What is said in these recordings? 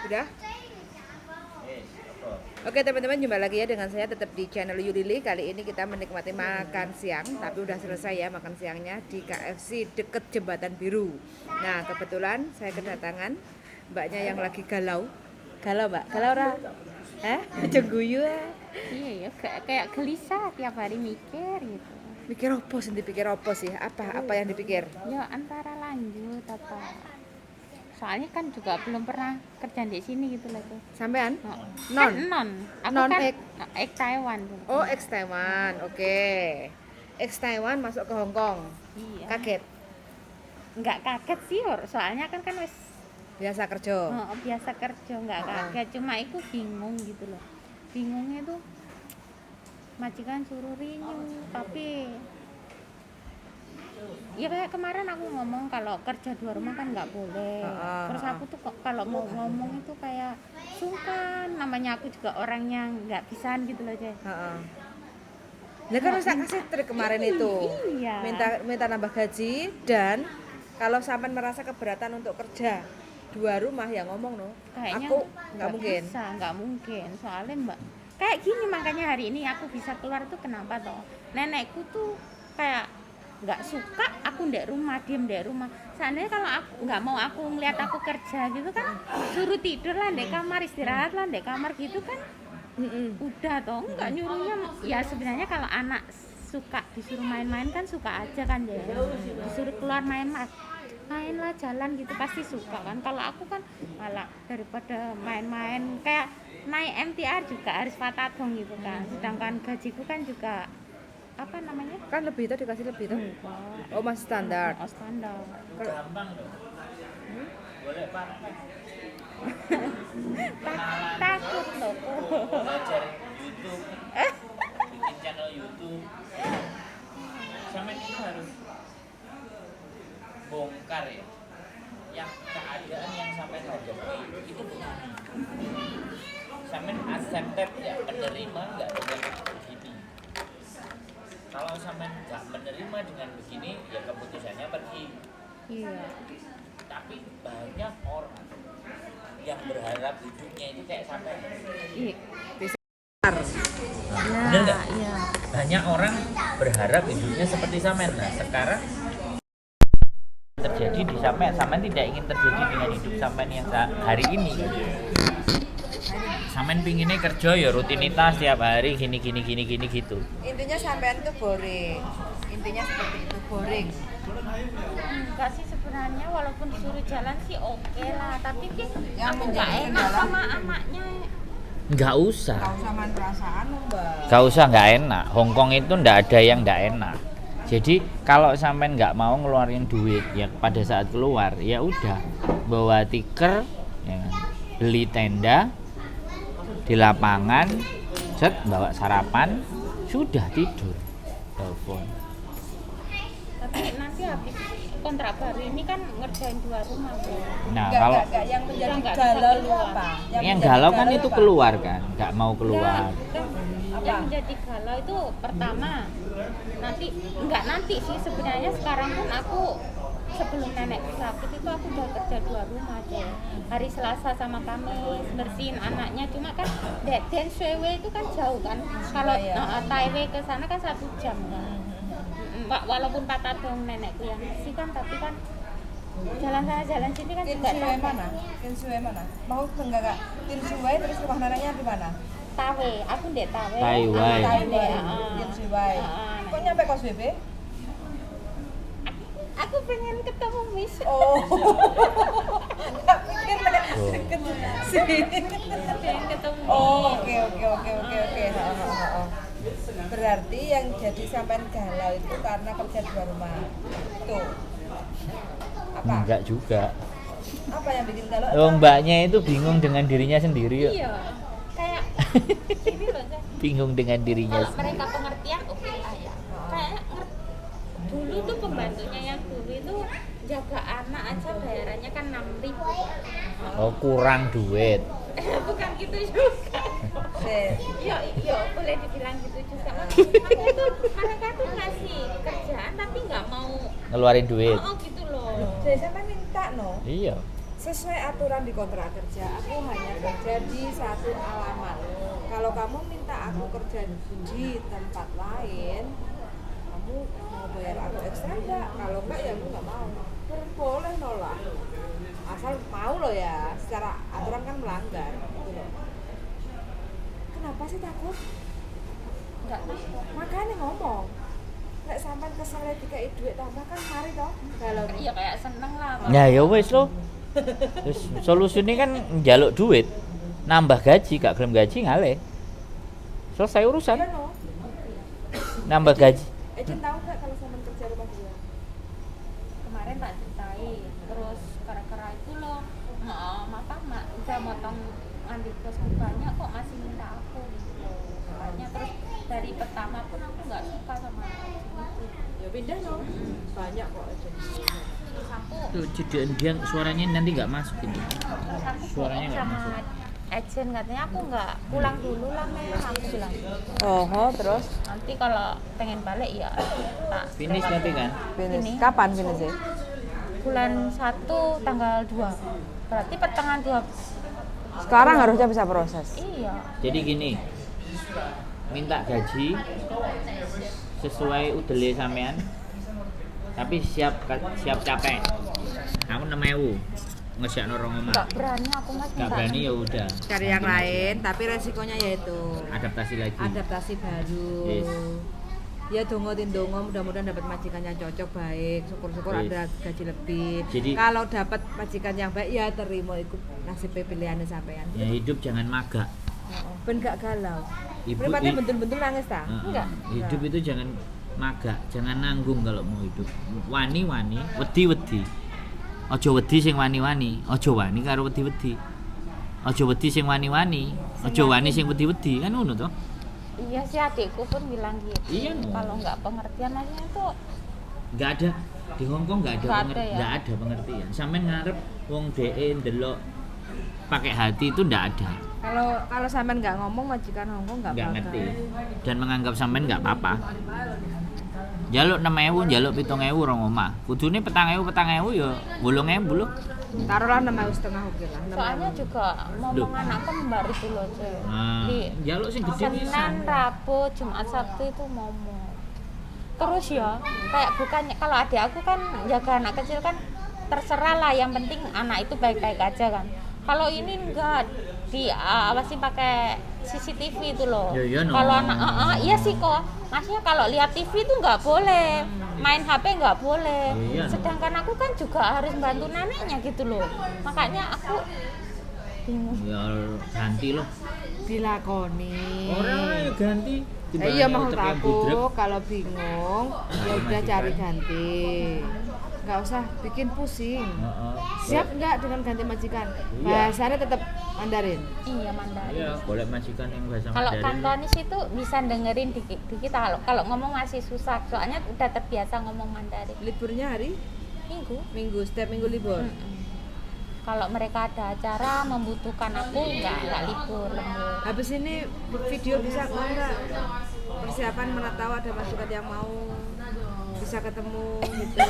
Sudah? Oke teman-teman, jumpa lagi ya dengan saya tetap di channel Yulili. Kali ini kita menikmati makan siang, tapi udah selesai ya makan siangnya di KFC deket Jembatan Biru. Nah kebetulan saya kedatangan mbaknya yang lagi galau. Galau mbak? Galau ora? Cengguyu ya? Iya ya, kayak gelisah tiap hari mikir gitu. Mikir apa sih? Dipikir apa sih? Apa yang dipikir? Ya antara lanjut apa. Soalnya kan juga belum pernah kerja di sini gitu loh tuh. Sampean? Non. Non? Kan non. Aku Non kan ek. ek Taiwan tuh. Oh ex Taiwan, oke. Ex Taiwan masuk ke Hong Kong. Iya. Kaget? Nggak kaget sih, soalnya kan wis Biasa kerja? biasa kerja, nggak kaget. Cuma itu bingung gitu loh. Bingungnya tuh majikan suruh renew, tapi ya kayak kemarin aku ngomong kalau kerja dua rumah kan nggak boleh. Terus aku tuh kalau mau ngomong itu kayak sungkan, namanya aku juga orangnya nggak bisa gitu loh Cek. Lah kan usah kasih trik kemarin itu. Iya. Minta nambah gaji, dan kalau sampean merasa keberatan untuk kerja dua rumah ya ngomong no. Kayaknya Aku nggak mungkin. nggak mungkin. Soalnya mbak kayak gini, makanya hari ini aku bisa keluar tuh kenapa toh? Nenekku tuh kayak nggak suka aku ndek rumah, diem ndek rumah. Seandainya kalau aku nggak mau aku ngeliat aku kerja gitu kan, suruh tidur lah ndek kamar, istirahat lah ndek kamar gitu kan. Udah toh, nggak nyuruhnya. Ya sebenarnya kalau anak suka disuruh main-main kan suka aja kan ya. Disuruh keluar mainlah jalan gitu pasti suka kan. Kalau aku kan malah daripada main-main kayak naik MTR juga harus patadong gitu kan. Sedangkan gajiku kan juga apa namanya? Kan lebih tuh, dikasih lebih tuh. Oh masih standar. Oh standar. Gampang loh. Boleh Pak. Takut loh. Belajar YouTube. Bikin channel YouTube. Sampai itu harus bongkar ya. Yang keadaan yang sampai hadapi itu begini. Sampai accepted ya, menerima nggak dengan begini. Kalau sampai nggak menerima dengan begini, ya keputusannya pergi. Iya. Tapi banyak orang yang berharap hidupnya itu kayak sampai. Iya. Bener nggak? Iya. Banyak orang berharap hidupnya seperti Samen. Nah sekarang terjadi di Samen tidak ingin terjadi dengan hidup Samen yang hari ini. Samen pinginnya kerja ya rutinitas tiap hari gini gitu. Intinya sampean tuh boring. Intinya seperti itu, boring. Enggak sih sebenarnya, walaupun disuruh jalan sih oke lah, tapi Yang aku nggak menjadi enak kendala. sama anaknya. Nggak usah. Kau sama perasaan mbak. Nggak usah nggak enak. Hongkong itu nggak ada yang nggak enak. Jadi kalau sampean nggak mau ngeluarin duit ya pada saat keluar ya udah bawa tiker, ya kan? Beli tenda di lapangan, bawa sarapan, sudah tidur, telepon. Tapi nanti habis kontrak baru ini kan ngerjain dua rumah tuh. Nah kalau yang menjadi Nggak bisa galau itu keluar. apa? yang menjadi galau kan itu apa? keluar kan, nggak mau keluar. Yang menjadi galau itu pertama nanti sih sebenarnya sekarang pun aku sebelum nenekku sakit itu aku udah kerja dua rumah aja. Hari Selasa sama Kamis bersihin anaknya, cuma kan Dan Shuiwei itu kan jauh kan. Kalau Taipei ke sana kan 1 jam kan. Walaupun patadong nenekku yang bersih kan, tapi kan jalan sana jalan sini kan juga Tinsuai capek. mana? Tinsuai mana? Mau enggak? Tinsuai terus rumah neneknya di mana? Tawe, aku ndek Tawe. Taiwan. Tinsuai. Kok nyampe kos BB? Aku pengen ketemu Miss. Oh. Tak pikir deket sini. Pengen ketemu. Oh, oke. Berarti yang jadi sampean galau itu karena kerja dua rumah. Tuh. Apa? Enggak juga. Apa yang bikin galau? Oh, mbaknya itu bingung dengan dirinya sendiri ya. Iya. Kayak ini loh, Zah. Bingung dengan dirinya Kalau sendiri. mereka pengertian oke lah ya. Kayak dulu tuh pembantunya yang dulu itu jaga anak aja bayarannya kan 6.000. Oh kurang duit. Bukan gitu juga. Iya, boleh dibilang gitu juga. Makanya tuh mereka tuh ngasih kerjaan tapi nggak mau Ngeluarin duit. gitu loh. Jadi sampean minta no. Iya. Sesuai aturan di kontrak kerja, aku hanya jadi satu alamat. Kalau kamu minta aku kerja di tempat lain, kamu mau bayar aku ekstra enggak? Kalau enggak ya aku nggak mau. Boleh nolak, asal mau loh ya. Secara aturan kan melanggar gitu loh. Kenapa sih takut? Enggak takut. Makanya ngomong. Nek sampean kesel dikai duit tambah kan mari toh. Kalau Iya kayak seneng lah. Ya ya wis lo. Terus solusinya kan njaluk duit, nambah gaji, gak gelem gaji ngale. Selesai urusan. iya no. Nambah gaji. Ejen tahu nggak kalau sampean kerja rumah dia? Kemarin tak ceritain, terus gara-gara itu loh, mak udah motong ambil bos banyak kok masih minta aku gitu loh. Makanya terus dari pertama pun aku nggak suka sama itu. Ya pindah no. Banyak kok ejen. Terus aku Tuh cedek dia suaranya nanti nggak masuk ini. terus aku Suaranya bohong nggak sama masuk. agent, katanya aku nggak pulang dulu lah Mel, aku bilang Oh, terus nanti kalau pengen balik ya tak Finish nanti kan. finish. Ini. Kapan finish sih? bulan 1 tanggal 2, berarti pertengahan 2. Sekarang harusnya bisa proses. Iya, Jadi gini, minta gaji sesuai udele sampean, tapi siap capek. Kamu 6.000 ngesyak norong omah. nggak berani aku mas Gak minta. berani ya udah. Cari yang lain, tapi resikonya yaitu Adaptasi lagi. adaptasi baru. Yes. Ya dongo mudah-mudahan dapat majikan yang cocok, baik. Syukur-syukur Yes. ada gaji lebih. Jadi- kalau dapat majikan yang baik ya terima itu nasib pilihannya sampean. Ya hidup jangan magak. Ben gak galau. Ibu Mripate i- bentul-bentul nangis ta? Enggak. Hidup itu jangan magak, jangan nanggung kalau mau hidup. Wani-wani, wedi-wedi. Aja wedi sing wani-wani, aja wani karo wedi-wedi. Aja wedi sing wani-wani, aja wani sing wedi-wedi, kan ngono toh? Iya sih, adikku pun bilang gitu. Iya, no. Kalau nggak pengertian maksudnya tuh Nggak ada di Hongkong nggak ada, Nggak ada ya? nggak ada pengertian. Sampean ngarep wong DE ndelok pakai hati itu nggak ada, Kalau sampean nggak ngomong majikan Hongkong nggak nggak bakal. ngerti dan menganggap sampean nggak apa-apa. Jaluk 6.000, jaluk 7.000 rong omah. Kudune 4.000 ya 8.000 lho. Taruhlah 6.500 oke lah. 6.000. soalnya juga Loh. momongan aku membar itu loh cuy. Nah, Di jaluk sing gede pisan. Senin, Rabu, Jumat, Sabtu itu momong. Terus ya, kayak bukannya kalau adik aku kan jaga anak kecil kan terserah lah, yang penting anak itu baik-baik aja kan. Kalau ini enggak diawasi pakai CCTV itu loh. Ya, iya, no. Kalau anak iya sih kok. Maksudnya kalau lihat TV itu nggak boleh, main HP nggak boleh. Iya, no. Sedangkan aku kan juga harus bantu neneknya gitu loh. Makanya aku bingung. Ya ganti loh. Dilakoni. Orang ya ganti. Iya maksud Timbangane aku utek yang budrek. kalau bingung ya udah cari ganti. Nggak usah bikin pusing. Heeh. Siap nggak dengan ganti majikan? Iya. Bahasanya tetap Mandarin. Iya Mandarin. Iya, boleh majikan yang bahasa Kalau Mandarin. Kantonis itu bisa dengerin di kita, kalau ngomong masih susah, soalnya udah terbiasa ngomong Mandarin. Liburnya hari Minggu. setiap minggu libur. Kalau mereka ada acara membutuhkan aku nggak libur lembur. Habis ini video bisa mau nggak persiapan mana tahu ada majikan yang mau bisa ketemu gitu,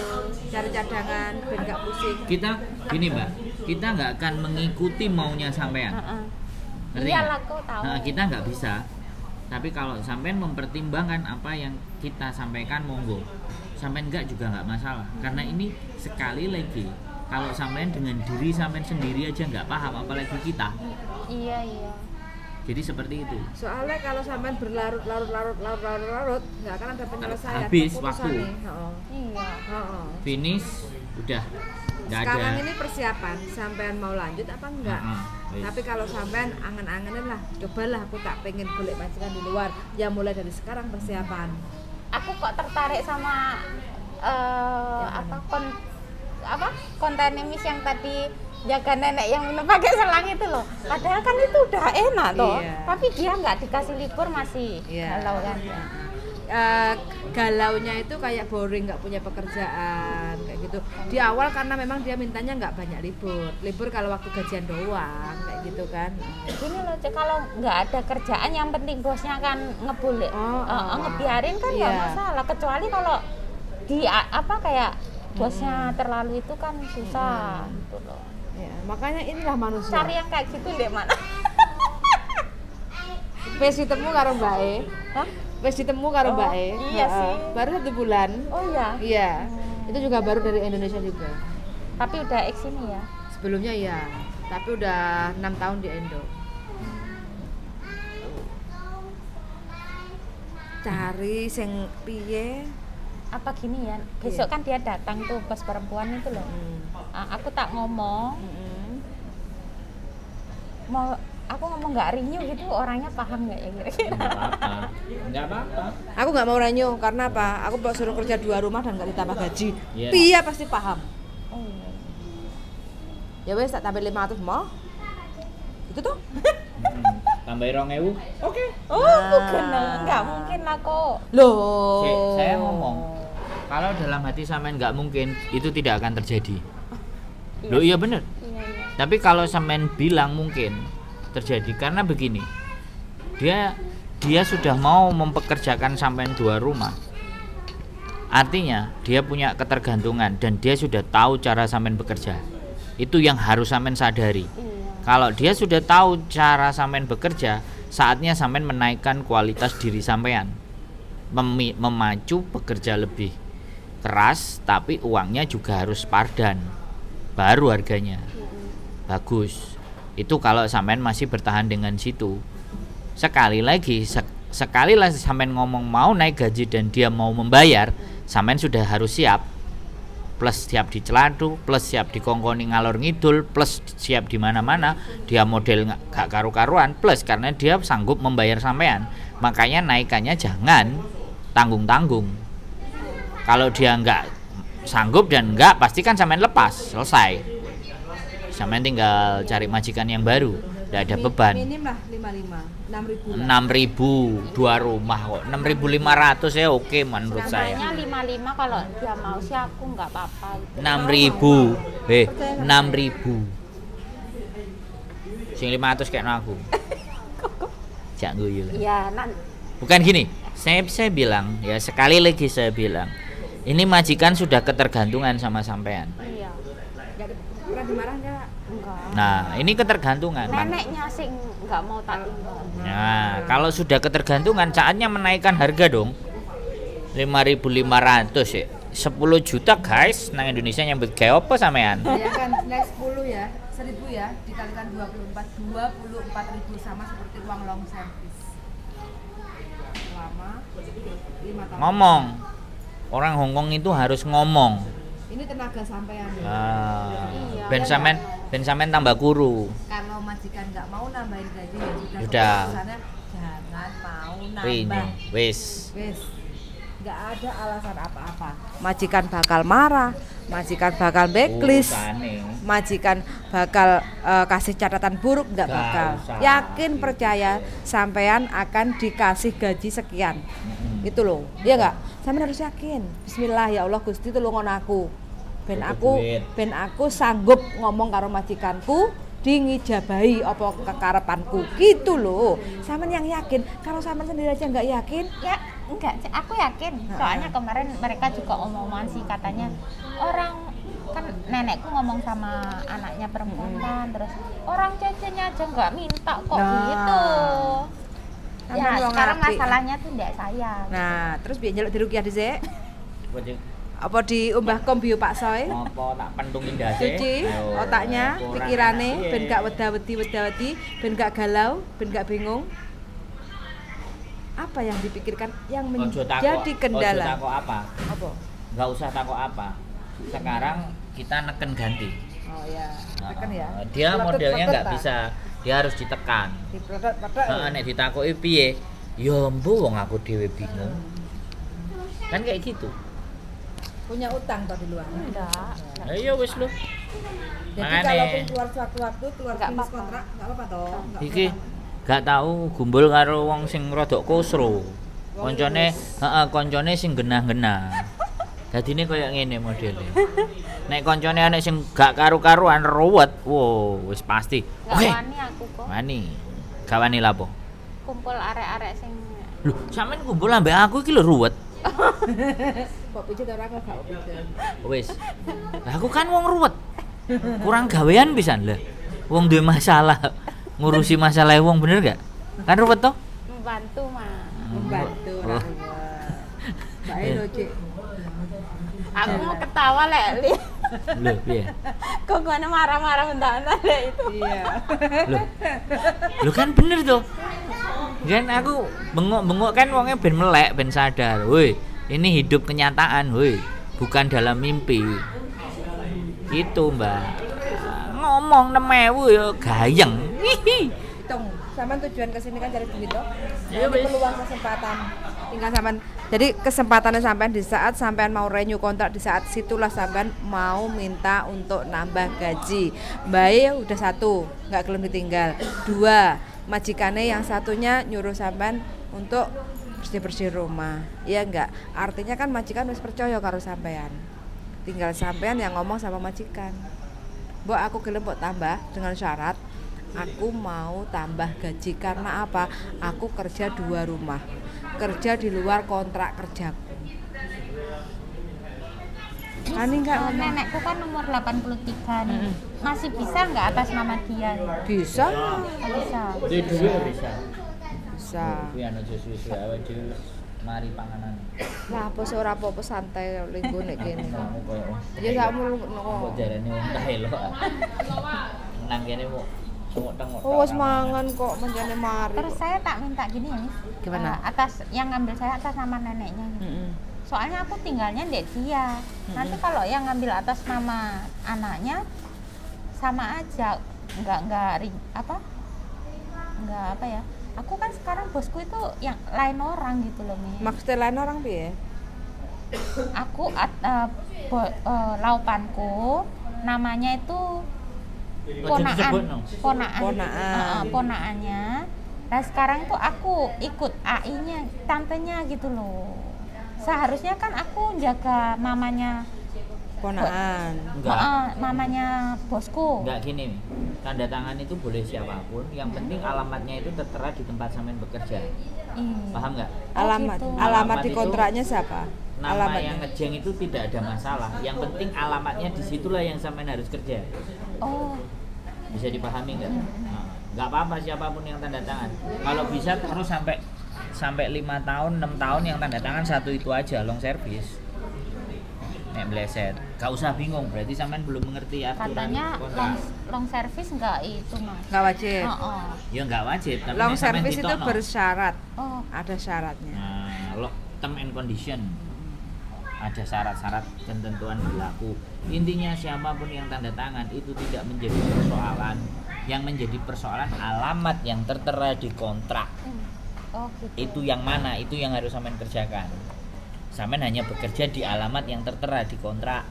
cari cadangan biar nggak pusing. Kita gini Mbak, kita nggak akan mengikuti maunya sampean. Heeh. Ngerti Iya nggak? lah, aku tahu. Nah, kita nggak bisa. Tapi kalau sampean mempertimbangkan apa yang kita sampaikan, monggo. Sampean nggak juga nggak masalah. Karena ini sekali lagi, kalau sampean dengan diri sampean sendiri aja nggak paham, apalagi kita. Iya. Jadi seperti itu. Soalnya kalau sampean berlarut-larut nggak akan ada penyelesaian. Habis keputusannya. waktu. Heeh. Iya. Heeh. Finish, udah nggak ada. Sekarang ini persiapan, sampean mau lanjut apa enggak? Wis. Tapi kalau sampean angen-angenin lah, cobalah aku tak pengen golek majikan di luar. Ya mulai dari sekarang persiapan. Aku kok tertarik sama konten Miss yang tadi jaga nenek yang minum pakai selang itu loh. Padahal kan itu udah enak toh. Iya. Tapi dia nggak dikasih libur masih Iya. galau kan. Galaunya itu kayak boring, nggak punya pekerjaan kayak gitu. Di awal karena memang dia mintanya nggak banyak libur kalau waktu gajian doang kayak gitu kan. Gini loh, Cek, kalau nggak ada kerjaan yang penting bosnya kan ngeboleh, ngebiarin kan nggak Iya. masalah. Kecuali kalau kayak bosnya terlalu itu kan susah gitu loh. Ya, makanya inilah manusia. Cari yang kayak gitu deh mana. Wis ditemu karo mbake. Hah? Wis ditemu karo Oh, mbake. iya Heeh. sih. Baru 1 bulan. Oh iya. Iya. Itu juga baru dari Indonesia juga. Tapi udah ex ini ya. Sebelumnya iya, tapi udah 6 tahun di Indo. Cari sing piye? Apa gini ya? Besok kan dia datang tuh bos perempuan itu loh. Aku tak ngomong, mau aku ngomong nggak renew gitu orangnya paham nggak ya kira-kira? Nggak apa-apa. Aku nggak mau renew karena apa? Aku suruh kerja 2 rumah dan nggak ditambah gaji. Iya. Piye pasti paham. Oh iya. Ya wes tak tambah 500 mau. Itu tuh. Tambahin 2.000. Oke. Oh bukan, nggak mungkin lah kok. Loh. Saya ngomong, kalau dalam hati sampean nggak mungkin, itu tidak akan terjadi. Loh iya bener. Iya iya. Tapi kalau sampean bilang mungkin terjadi karena begini. Dia sudah mau mempekerjakan sampean 2 rumah. Artinya dia punya ketergantungan dan dia sudah tahu cara sampean bekerja. Itu yang harus sampean sadari. Iya. Kalau dia sudah tahu cara sampean bekerja, saatnya sampean menaikkan kualitas diri sampean. Memacu bekerja lebih keras, tapi uangnya juga harus pardan. Baru harganya bagus. Itu kalau sampean masih bertahan dengan situ. Sekali lagi sampean ngomong mau naik gaji dan dia mau membayar, sampean sudah harus siap. Plus siap di celadu, plus siap di kongkoni ngalor ngidul, plus siap di mana-mana. Dia model gak karu-karuan, plus karena dia sanggup membayar sampean. Makanya naikannya jangan tanggung-tanggung. Kalau dia nggak sanggup dan nggak, pasti kan sampean lepas, selesai. Sampean tinggal cari majikan yang baru, nggak ada beban. Minim lah 6.000 6.000 2 rumah kok. 6.500 ya oke menurut saya. Namanya 55 kalau dia mau sih aku nggak apa-apa. 6.000. 6.000. Sing 500 kayak aku. Jak guyu. Iya, Bukan gini. Saya bilang ya, sekali lagi saya bilang. Ini majikan sudah ketergantungan sama sampean. iya. Pernah dimarah enggak? Enggak. Nah, ini ketergantungan. Neneknya sing nggak mau tak tinggal. Nah, kalau sudah ketergantungan, saatnya menaikkan harga dong. 5.500 ya. 10 juta guys, nang Indonesia nyambut gawe apa sampean? Ya kan naik 10 ya, 1.000 ya, dikalikan 24.000 sama seperti uang long service. Selama 5 tahun. Ngomong. Orang Hongkong itu harus ngomong. Ini tenaga sampean ya. Iya. Ben sampean tambah kuru. Kalau majikan nggak mau nambahin gaji ya Sudah. keputusannya jangan mau Rini, nambah. wis. Wes, nggak ada alasan apa-apa. Majikan bakal marah, majikan bakal backlist, Urusane. majikan bakal kasih catatan buruk, nggak Nggak bakal. usah. Yakin percaya sampean akan dikasih gaji sekian. Itu loh, iya nggak? Sampean harus yakin. Bismillah ya Allah Gusti tulungon aku. Ben aku sanggup ngomong karo majikanku di ngijabahi apa kekarepanku gitu loh. Sampean yang yakin. Kalau sampean sendiri aja nggak yakin, Ya, enggak, aku yakin. Soalnya kemarin mereka juga omongan sih katanya orang kan nenekku ngomong sama anaknya perempuan kan, terus orang cecenya aja nggak minta kok Nah. gitu. Ya, Sampean wong sekarang apik. masalahnya tuh enggak saya. nah terus biar njaluk dirukyah dhisik. Apa Apa diumbah kombio Pak Soy? tak pentungin dase? Cuci otaknya, pikirane ben gak weda-wedi, ben gak galau, ben gak bingung. Apa yang dipikirkan yang menjadi kendala? Ojo takok apa? Apa? Enggak usah takok apa. Sekarang kita neken ganti. Oh ya, tekan ya. Dia modelnya nggak Peletot, bisa, dia harus ditekan. Dipletot-pletot. Nek ditakoki piye? Ya mbu wong aku dhewe bingung. Kan kayak gitu. Punya utang toh di luar. Enggak. Ya wis lho. Jadi Makanya. kalaupun keluar suatu-waktu keluar Nggak finish apa-apa. kontrak, enggak apa-apa toh. Nggak Iki apa-apa. gak tahu gumbul karo wong sing rodok kusro. Koncone, koncone sing genah-genah. Dadine koyo ngene modele. Nek koncone anek sing gak karu-karuan ruwet, wow wis pasti. Enggak Oke. wani aku kok. Wani. Gak wani lapo? Kumpul arek-arek sing Lho, sampean kumpul ambek aku iki lho ruwet. Kok pijet ora kok gak pijet. Wis. Lah aku kan wong ruwet. Kurang gawean pisan lah. Wong duwe masalah. Ngurusi masalah wong bener gak? Kan ruwet toh? bantu mah. Membantu Oh. orang tua. Mbak Elo, Cik. Aku mau ketawa Lek. Loh, piye? Kok gue marah-marah bentar-bentar Lek itu. Iya. Loh kan bener tuh. Kan aku bengok-bengok kan wongnya ben melek, ben sadar. Woi, ini hidup kenyataan, woi. Bukan dalam mimpi. Itu, Mbak. Ngomong 6.000 yo gayeng. Hihi. Hitung, sampean tujuan kesini kan cari duit toh. Iya, Ini wis. peluang kesempatan. Tinggal sampean. Jadi kesempatannya sampean di saat sampean mau renew kontrak, di saat situlah sampean mau minta untuk nambah gaji. Baik udah satu, nggak gelem ditinggal. Dua, majikannya yang satunya nyuruh sampean untuk bersih-bersih rumah. Iya enggak? Artinya kan majikan harus percaya karo sampean. Tinggal sampean yang ngomong sama majikan. Mbok aku gelem mbok tambah dengan syarat aku mau tambah gaji karena apa? Aku kerja 2 rumah. Kerja di luar kontrak kerjaku. Ani enggak ngomong. Nenekku kan umur 83 nih. Masih bisa nggak atas nama dia? Bisa? Nggak bisa. Duit bisa. Bisa. Kuwi ana susu-susu awake dhewe mari panganan. Lah apa sih ora apa-apa santai linggo nek kene. Kamu koyo Ya sakmu kok ngono. jarane wong kae lho. Nang kene kok tengok-tengok. Oh wis mangan kok menjane mari. Terus saya tak minta gini ya, Miss. Gimana? Atas yang ngambil saya atas nama neneknya. Gitu. Heeh. Soalnya aku tinggalnya di dia. Nanti kalau yang ngambil atas nama anaknya sama aja, nggak apa ya? Aku kan sekarang bosku itu yang lain orang gitu loh, Mi. Maksudnya lain orang piye? Aku laupanku namanya itu ponaan. Ponaannya. Nah sekarang tuh aku ikut AI-nya, tantenya gitu loh. Seharusnya kan aku jaga mamanya Ponaan. Enggak. mamanya bosku. Enggak gini, tanda tangan itu boleh siapapun, yang penting alamatnya itu tertera di tempat sampean bekerja. Paham nggak? Alamat. gitu. Alamat Alamat di itu kontraknya siapa? Nama Alamatnya. yang ngejeng itu tidak ada masalah. Yang penting alamatnya disitulah yang sampean harus kerja. Oh, Bisa dipahami nggak? Nah, nggak apa-apa siapapun yang tanda tangan. Kalau bisa terus sampai 5 tahun, 6 tahun yang tanda tangan satu itu aja long service. Nek bleset, gak usah bingung, berarti sampean belum mengerti aturan katanya kontrak. long service enggak itu, Mas. Nggak wajib. Oh. Ya nggak wajib, tapi Long nek sampean service itu ditokno. bersyarat. Oh, Ada syaratnya. Nah, term and condition ada syarat-syarat ketentuan berlaku. Intinya siapapun yang tanda tangan itu tidak menjadi persoalan. Yang menjadi persoalan alamat yang tertera di kontrak. oh gitu. Itu yang mana? Itu yang harus sampean kerjakan. Sampean hanya bekerja di alamat yang tertera di kontrak.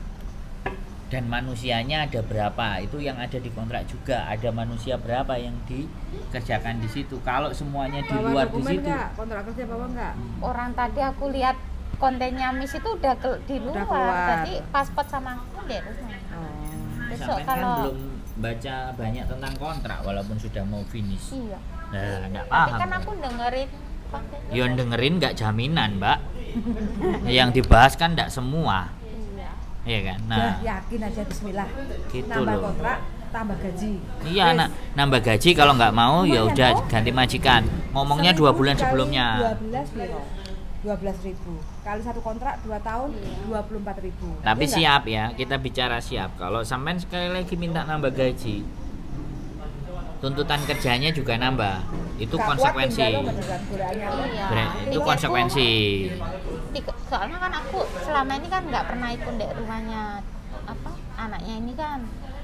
Dan manusianya ada berapa? Itu yang ada di kontrak juga. Ada manusia berapa yang dikerjakan di situ. Kalau semuanya di Bawa luar di dokumen situ. nggak? Kontrak kerja bawa nggak? Orang tadi aku lihat kontennya Miss itu udah di luar. keluar. Jadi paspor sama aku di rumah. Oh. Besok Sampean kan kalau belum baca banyak tentang kontrak walaupun sudah mau finish. iya. Nah, enggak Tapi paham. kan aku dengerin kontennya. Yang dengerin nggak jaminan, Mbak. Yang dibahas kan enggak semua. Iya. Iya kan? Udah Nah, yakin aja bismillah. gitu Nambah loh. kontrak, tambah gaji. Iya, nambah gaji kalau nggak mau ya Lumayan, udah toh. ganti majikan. Ngomongnya 2 bulan Kali sebelumnya. 12 piro? 12.000. Kali satu kontrak 2 tahun 24.000. Tapi Iya nggak? siap ya, kita bicara siap. Kalau sampean sekali lagi minta nambah gaji, tuntutan kerjanya juga nambah. Itu Nggak kuat konsekuensi. tinggal lo beneran godaannya. Iya. Itu Tinggalku- konsekuensi. Soalnya kan aku selama ini kan nggak pernah ikut di rumahnya anaknya ini kan.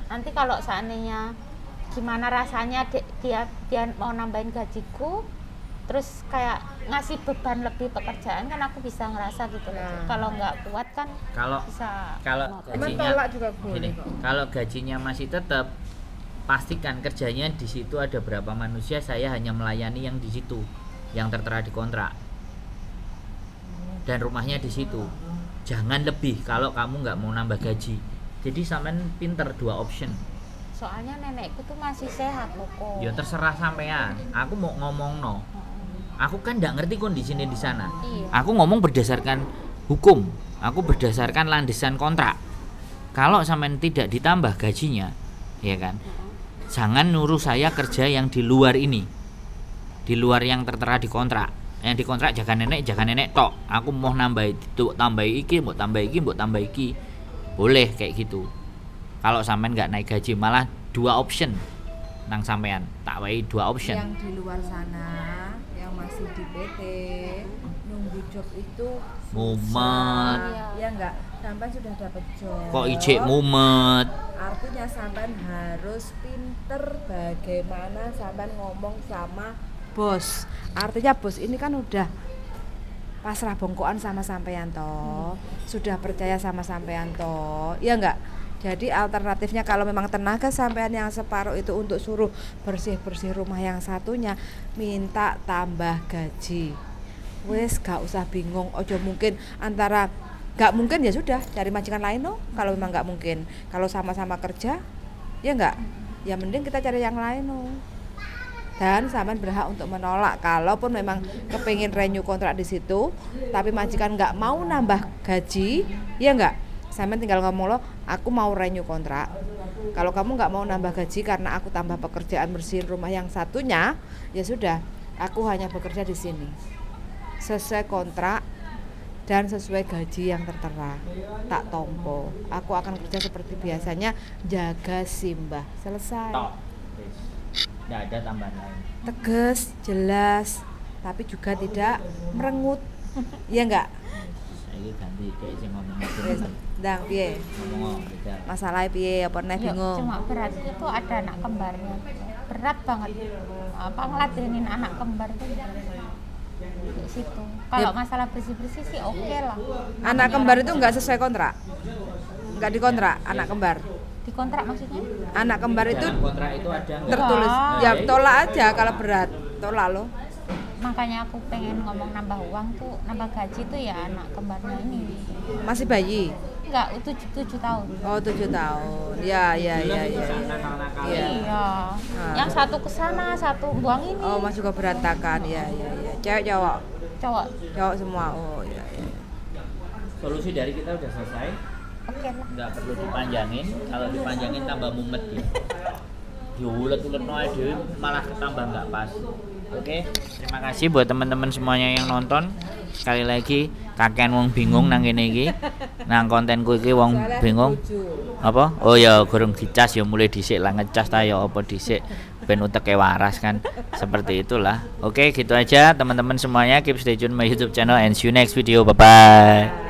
Nanti kalau seandainya gimana rasanya dia mau nambahin gajiku, terus kayak ngasih beban lebih pekerjaan kan aku bisa ngerasa gitu loh. Nah. Kalau nggak kuat kan Kalau bisa kalau mau- Emang gajinya tolak juga boleh gini, kok. kalau gajinya masih tetap, pastikan kerjanya di situ ada berapa manusia, saya hanya melayani yang di situ yang tertera di kontrak dan rumahnya di situ. Jangan lebih kalau kamu nggak mau nambah gaji. Jadi sampean pinter 2 option. soalnya nenekku tuh masih sehat kok. Ya terserah sampean. Aku mau ngomong no. Aku kan nggak ngerti kondisinya di sana. Iya. Aku ngomong berdasarkan hukum. Aku berdasarkan landasan kontrak. Kalau sampean tidak ditambah gajinya, ya kan? Jangan nyuruh saya kerja yang di luar ini. di luar yang tertera di kontrak. Yang di kontrak jaga nenek tok. Aku mau tambah itu, tambah iki, mau tambah iki. Boleh kayak gitu. Kalau sampean nggak naik gaji, malah 2 option nang sampean. Tak wae 2 option. Yang di luar sana, yang masih di PT, nunggu job itu Mumet. susah. Ya enggak, sampean sudah dapat job. Kok ijek mumet? Artinya sampean harus pinter bagaimana sampean ngomong sama bos. Artinya bos ini kan udah pasrah bongkoan sama sampean toh, sudah percaya sama sampean toh, ya enggak? Jadi alternatifnya kalau memang tenaga sampean yang separuh itu untuk suruh bersih-bersih rumah yang satunya, minta tambah gaji. Wes gak usah bingung, ojo mungkin antara gak mungkin ya sudah cari majikan lain loh. Kalau memang gak mungkin, kalau sama-sama kerja ya enggak, ya mending kita cari yang lain loh. Dan sampean berhak untuk menolak kalaupun memang kepingin renew kontrak di situ, tapi majikan nggak mau nambah gaji, ya enggak, sampean tinggal ngomong loh, aku mau renew kontrak. Kalau kamu nggak mau nambah gaji karena aku tambah pekerjaan bersihin rumah yang satunya, ya sudah, aku hanya bekerja di sini sesuai kontrak dan sesuai gaji yang tertera, tak tompo. Aku akan kerja seperti biasanya, jaga simbah, selesai. Tok. Nggak ada tambahan lain. Tegas, jelas, tapi juga tidak merengut. Iya enggak? Ini ganti kayak sing ngomong. Wis, ndang piye? Ngomong beda. Masalah piye apa neh Ya, bingung? cuma berat itu ada anak kembarnya, berat banget apa ngeladenin anak kembar itu di situ. Kalau masalah bersih sih oke lah. Anak kembar itu enggak sesuai kontrak? Enggak dikontrak anak kembar. Di kontrak maksudnya? Anak kembar itu Dalam kontrak itu ada nggak? tertulis. Enggak. Ya tolak aja kalau berat. Tolak lo. Makanya aku pengen ngomong nambah uang tuh, nambah gaji tuh ya anak kembarnya ini. Masih bayi. Enggak, 7 tahun. Oh, 7 tahun. Ya. Iya. Iya. Iya. Yang satu ke sana, satu buang ini. Oh, Mas juga berantakan. Ya. Cewek cowok. Cowok. Cowok semua. Oh, iya. Solusi dari kita udah selesai. Oke lah. Nggak perlu dipanjangin. Kalau dipanjangin tambah mumet dia. Diulet-ulet noe dhewe malah ketambah nggak pas. Oke, terima kasih buat teman-teman semuanya yang nonton. Sekali lagi, kakean wong bingung nang kene iki. Nang kontenku iki wong bingung. Apa? Oh ya, gorong dicas ya mulai dhisik lah ngecas ta ya apa dhisik ben uteke waras kan. Seperti itulah. Oke, gitu aja teman-teman semuanya. Keep stay tune my YouTube channel and see you next video. Bye bye.